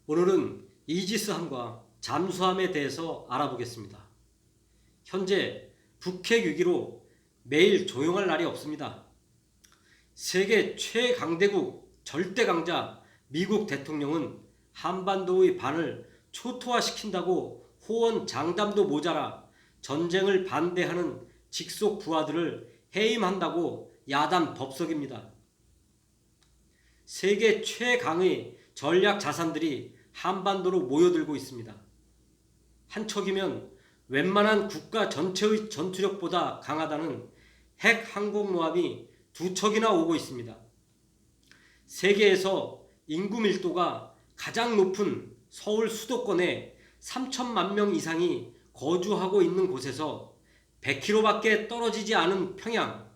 오늘은 이지스함과 잠수함에 대해서 알아보겠습니다. 현재 북핵 위기로 매일 조용할 날이 없습니다. 세계 최강대국 절대강자 미국 대통령은 한반도의 반을 초토화시킨다고 호언장담도 모자라 전쟁을 반대하는 직속 부하들을 해임한다고 야단 법석입니다. 세계 최강의 전략 자산들이 한반도로 모여들고 있습니다. 한 척이면 웬만한 국가 전체의 전투력보다 강하다는 핵 항공모함이 두 척이나 오고 있습니다. 세계에서 인구 밀도가 가장 높은 서울 수도권에 3천만 명 이상이 거주하고 있는 곳에서 100km밖에 떨어지지 않은 평양,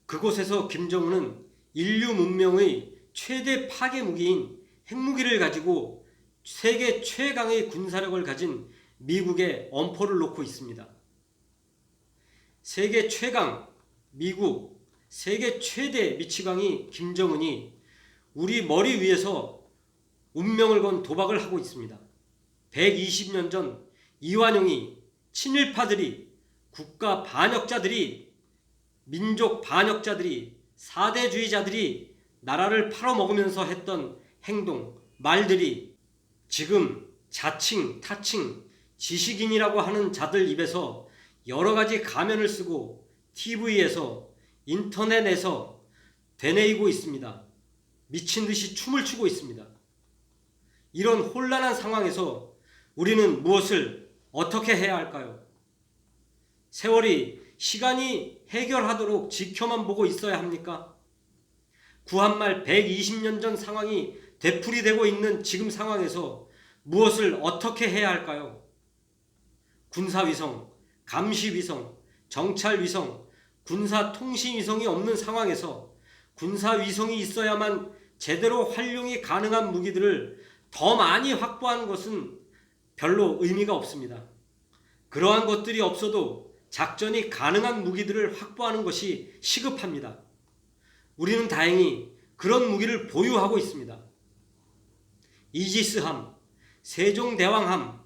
그곳에서 김정은은 인류 문명의 최대 파괴 무기인 핵무기를 가지고 세계 최강의 군사력을 가진 미국에 엄포를 놓고 있습니다. 세계 최강 미국, 세계 최대 미치광이 김정은이 우리 머리 위에서 운명을 건 도박을 하고 있습니다. 120년 전 이완용이 친일파들이, 국가 반역자들이, 민족 반역자들이, 사대주의자들이 나라를 팔아먹으면서 했던 행동, 말들이 지금 자칭, 타칭, 지식인이라고 하는 자들 입에서 여러 가지 가면을 쓰고 TV에서, 인터넷에서 되뇌이고 있습니다. 미친 듯이 춤을 추고 있습니다. 이런 혼란한 상황에서 우리는 무엇을 어떻게 해야 할까요? 세월이 시간이 해결하도록 지켜만 보고 있어야 합니까? 구한말 120년 전 상황이 되풀이되고 있는 지금 상황에서 무엇을 어떻게 해야 할까요? 군사위성, 감시위성, 정찰위성, 군사통신위성이 없는 상황에서 군사위성이 있어야만 제대로 활용이 가능한 무기들을 더 많이 확보하는 것은 별로 의미가 없습니다. 그러한 것들이 없어도 작전이 가능한 무기들을 확보하는 것이 시급합니다. 우리는 다행히 그런 무기를 보유하고 있습니다. 이지스함, 세종대왕함,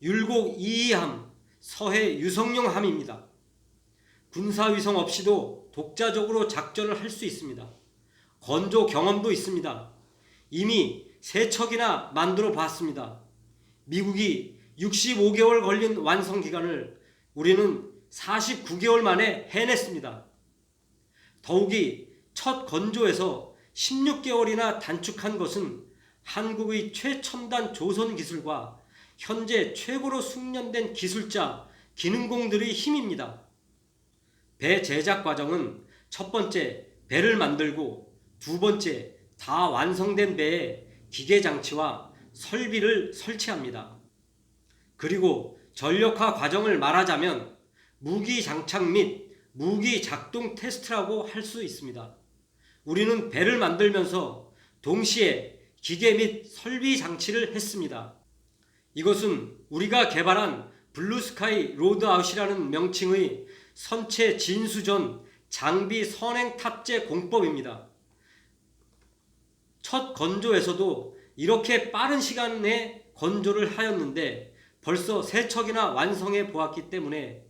율곡 2함, 서해 유성룡함입니다. 군사위성 없이도 독자적으로 작전을 할 수 있습니다. 건조 경험도 있습니다. 이미 3척이나 만들어 봤습니다. 미국이 65개월 걸린 완성 기간을 우리는 49개월 만에 해냈습니다. 더욱이 첫 건조에서 16개월이나 단축한 것은 한국의 최첨단 조선 기술과 현재 최고로 숙련된 기술자, 기능공들의 힘입니다. 배 제작 과정은 첫 번째 배를 만들고 두 번째 다 완성된 배에 기계장치와 설비를 설치합니다. 그리고 전력화 과정을 말하자면 무기 장착 및 무기 작동 테스트라고 할 수 있습니다. 우리는 배를 만들면서 동시에 기계 및 설비 장치를 했습니다. 이것은 우리가 개발한 블루스카이 로드아웃이라는 명칭의 선체 진수전 장비 선행 탑재 공법입니다. 첫 건조에서도 이렇게 빠른 시간에 건조를 하였는데 벌써 3척이나 완성해 보았기 때문에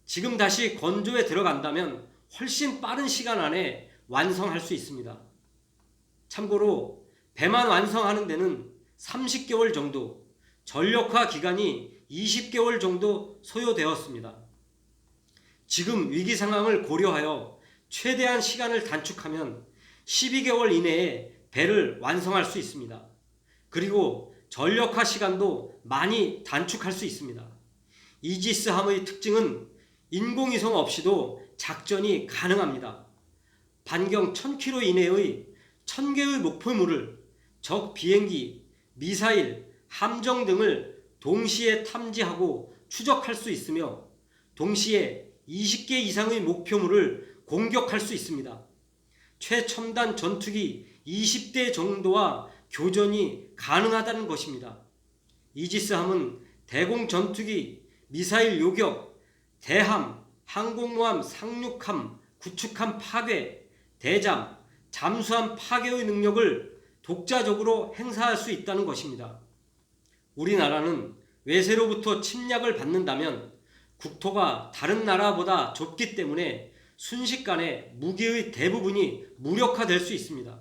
지금 다시 건조에 들어간다면 훨씬 빠른 시간 안에 완성할 수 있습니다. 참고로 배만 완성하는 데는 30개월 정도, 전력화 기간이 20개월 정도 소요되었습니다. 지금 위기 상황을 고려하여 최대한 시간을 단축하면 12개월 이내에 배를 완성할 수 있습니다. 그리고 전력화 시간도 많이 단축할 수 있습니다. 이지스함의 특징은 인공위성 없이도 작전이 가능합니다. 반경 1000km 이내의 1000개의 목표물을 적 비행기, 미사일, 함정 등을 동시에 탐지하고 추적할 수 있으며 동시에 20개 이상의 목표물을 공격할 수 있습니다. 최첨단 전투기 20대 정도와 교전이 가능하다는 것입니다. 이지스함은 대공 전투기, 미사일 요격, 대함, 항공모함 상륙함, 구축함 파괴, 대잠, 잠수함 파괴의 능력을 독자적으로 행사할 수 있다는 것입니다. 우리나라는 외세로부터 침략을 받는다면 국토가 다른 나라보다 좁기 때문에 순식간에 무기의 대부분이 무력화될 수 있습니다.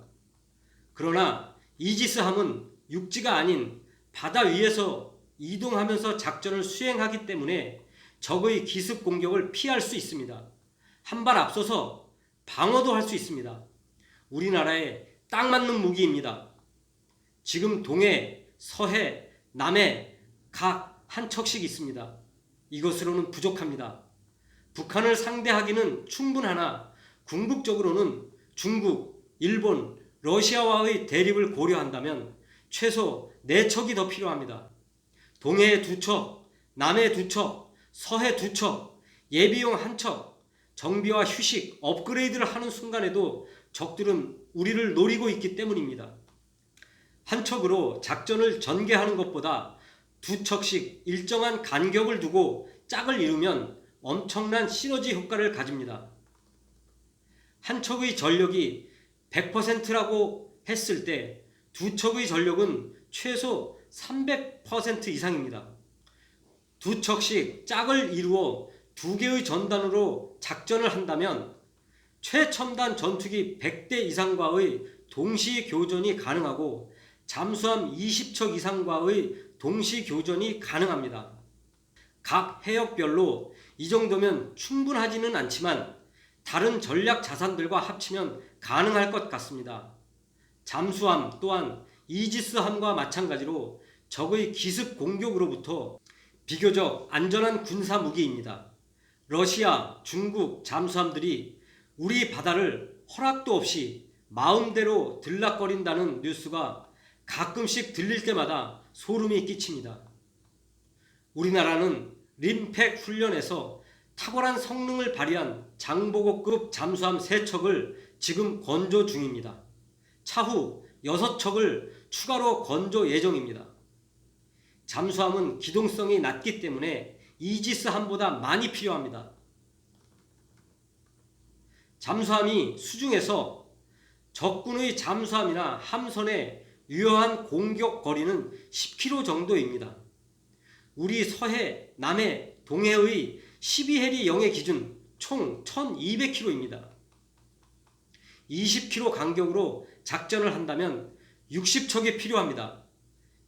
그러나 이지스함은 육지가 아닌 바다 위에서 이동하면서 작전을 수행하기 때문에 적의 기습 공격을 피할 수 있습니다. 한 발 앞서서 방어도 할 수 있습니다. 우리나라에 딱 맞는 무기입니다. 지금 동해, 서해, 남해 각 한 척씩 있습니다. 이것으로는 부족합니다. 북한을 상대하기는 충분하나 궁극적으로는 중국, 일본, 러시아와의 대립을 고려한다면 최소 4척이 더 필요합니다. 동해에 2척, 남해에 2척, 서해 2척, 예비용 1척, 정비와 휴식, 업그레이드를 하는 순간에도 적들은 우리를 노리고 있기 때문입니다. 한 척으로 작전을 전개하는 것보다 2척씩 일정한 간격을 두고 짝을 이루면 엄청난 시너지 효과를 가집니다. 한 척의 전력이 100%라고 했을 때 2척의 전력은 최소 300% 이상입니다. 2척씩 짝을 이루어 2개의 전단으로 작전을 한다면 최첨단 전투기 100대 이상과의 동시 교전이 가능하고 잠수함 20척 이상과의 동시 교전이 가능합니다. 각 해역별로 이 정도면 충분하지는 않지만 다른 전략 자산들과 합치면 가능할 것 같습니다. 잠수함 또한 이지스함과 마찬가지로 적의 기습 공격으로부터 비교적 안전한 군사 무기입니다. 러시아, 중국 잠수함들이 우리 바다를 허락도 없이 마음대로 들락거린다는 뉴스가 가끔씩 들릴 때마다 소름이 끼칩니다. 우리나라는 림팩 훈련에서 탁월한 성능을 발휘한 장보고급 잠수함 3척을 지금 건조 중입니다. 차후 6척을 추가로 건조 예정입니다. 잠수함은 기동성이 낮기 때문에 이지스함보다 많이 필요합니다. 잠수함이 수중에서 적군의 잠수함이나 함선의 유효한 공격 거리는 10km 정도입니다. 우리 서해, 남해, 동해의 12해리 영해 기준 총 1200km입니다. 20km 간격으로 작전을 한다면 60척이 필요합니다.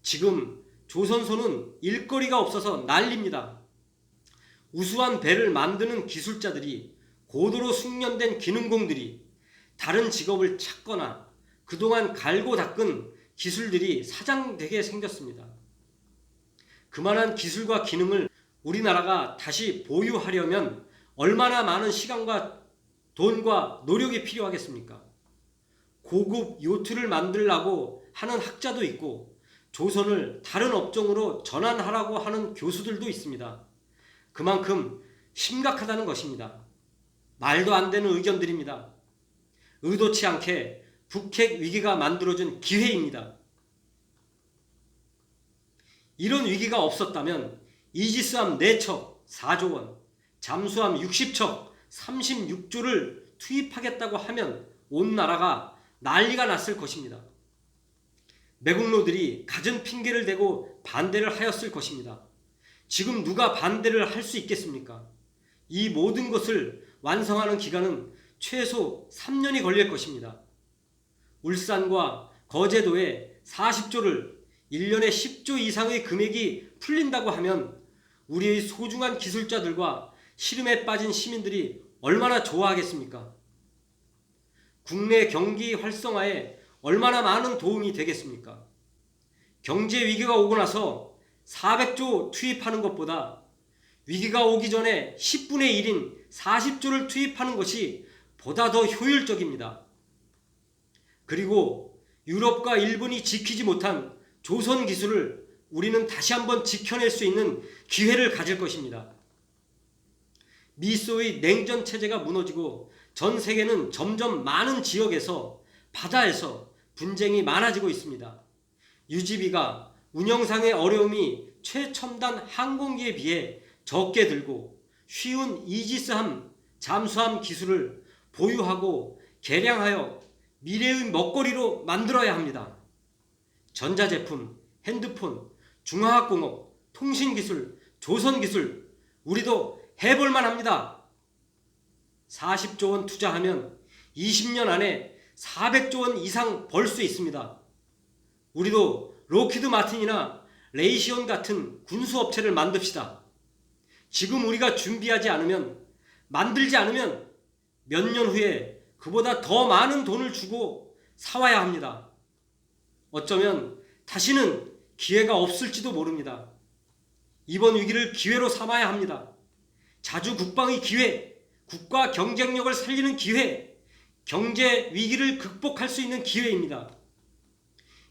지금 조선소는 일거리가 없어서 난립니다. 우수한 배를 만드는 기술자들이 고도로 숙련된 기능공들이 다른 직업을 찾거나 그동안 갈고 닦은 기술들이 사장되게 생겼습니다. 그만한 기술과 기능을 우리나라가 다시 보유하려면 얼마나 많은 시간과 돈과 노력이 필요하겠습니까? 고급 요트를 만들라고 하는 학자도 있고 조선을 다른 업종으로 전환하라고 하는 교수들도 있습니다. 그만큼 심각하다는 것입니다. 말도 안 되는 의견들입니다. 의도치 않게 북핵 위기가 만들어준 기회입니다. 이런 위기가 없었다면 이지스함 4척 4조 원, 잠수함 60척 36조를 투입하겠다고 하면 온 나라가 난리가 났을 것입니다. 매국노들이 갖은 핑계를 대고 반대를 하였을 것입니다. 지금 누가 반대를 할 수 있겠습니까? 이 모든 것을 완성하는 기간은 최소 3년이 걸릴 것입니다. 울산과 거제도에 40조를 1년에 10조 이상의 금액이 풀린다고 하면 우리의 소중한 기술자들과 시름에 빠진 시민들이 얼마나 좋아하겠습니까? 국내 경기 활성화에 얼마나 많은 도움이 되겠습니까? 경제 위기가 오고 나서 400조 투입하는 것보다 위기가 오기 전에 10분의 1인 40조를 투입하는 것이 보다 더 효율적입니다. 그리고 유럽과 일본이 지키지 못한 조선 기술을 우리는 다시 한번 지켜낼 수 있는 기회를 가질 것입니다. 미소의 냉전 체제가 무너지고 전 세계는 점점 많은 지역에서 바다에서 분쟁이 많아지고 있습니다. 유지비가 운영상의 어려움이 최첨단 항공기에 비해 적게 들고 쉬운 이지스함 잠수함 기술을 보유하고 개량하여 미래의 먹거리로 만들어야 합니다. 전자제품, 핸드폰, 중화학공업, 통신기술, 조선기술 우리도 해볼만 합니다. 40조 원 투자하면 20년 안에 400조 원 이상 벌 수 있습니다. 우리도 록히드 마틴이나 레이시온 같은 군수업체를 만듭시다. 지금 우리가 준비하지 않으면, 만들지 않으면 몇 년 후에 그보다 더 많은 돈을 주고 사와야 합니다. 어쩌면 다시는 기회가 없을지도 모릅니다. 이번 위기를 기회로 삼아야 합니다. 자주 국방의 기회, 국가 경쟁력을 살리는 기회, 경제 위기를 극복할 수 있는 기회입니다.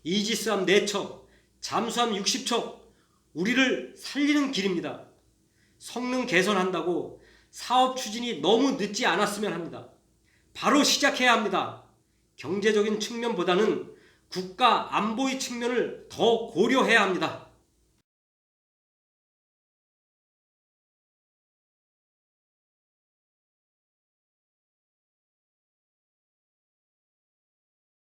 이지스함 4척, 잠수함 60척, 우리를 살리는 길입니다. 성능 개선한다고 사업 추진이 너무 늦지 않았으면 합니다. 바로 시작해야 합니다. 경제적인 측면보다는 국가 안보의 측면을 더 고려해야 합니다.